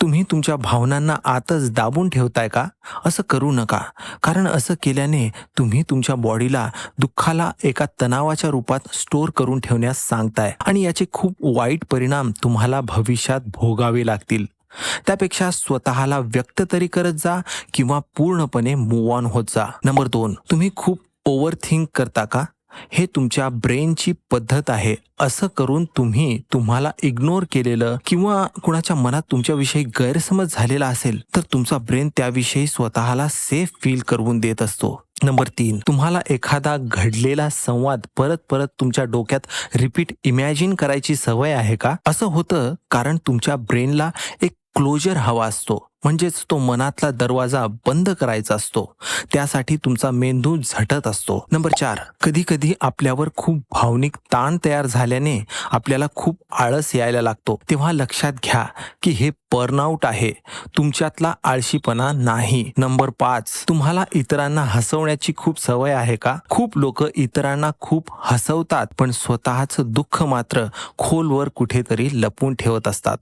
तुम्ही तुमच्या भावनांना आतच दाबून ठेवताय का? असं करू नका. कारण असं केल्याने तुम्ही तुमच्या बॉडीला दुःखाला एका तणावाच्या रूपात स्टोअर करून ठेवण्यास सांगताय आणि याचे खूप वाईट परिणाम तुम्हाला भविष्यात भोगावे लागतील. त्यापेक्षा स्वतःला व्यक्त तरी करत जा किंवा पूर्णपणे मूव्ह ऑन होत जा. नंबर 2, तुम्ही खूप ओव्हर थिंक करता का? हे तुमच्या ब्रेनची पद्धत आहे. असं करून तुम्ही तुम्हाला इग्नोर केलेलं किंवा कुणाच्या मनात तुमच्याविषयी गैरसमज झालेला असेल तर तुमचा ब्रेन त्याविषयी स्वतःला सेफ फील करवून देत असतो. नंबर 3, तुम्हाला एखादा घडलेला संवाद परत परत तुमच्या डोक्यात रिपीट इमॅजिन करायची सवय आहे का? असं होतं कारण तुमच्या ब्रेनला एक क्लोजर हवा असतो, म्हणजेच तो मनातला दरवाजा बंद करायचा असतो. त्यासाठी तुमचा मेंदू झटत असतो. नंबर 4, कधी कधी आपल्यावर खूप भावनिक ताण तयार झाल्याने आपल्याला खूप आळस यायला लागतो. तेव्हा लक्षात घ्या की हे बर्नआउट आहे, तुमच्यातला आळशीपणा नाही. नंबर 5, तुम्हाला इतरांना हसवण्याची खूप सवय आहे का? खूप लोक इतरांना खूप हसवतात पण स्वतःचं दुःख मात्र खोलवर कुठेतरी लपवून ठेवत असतात.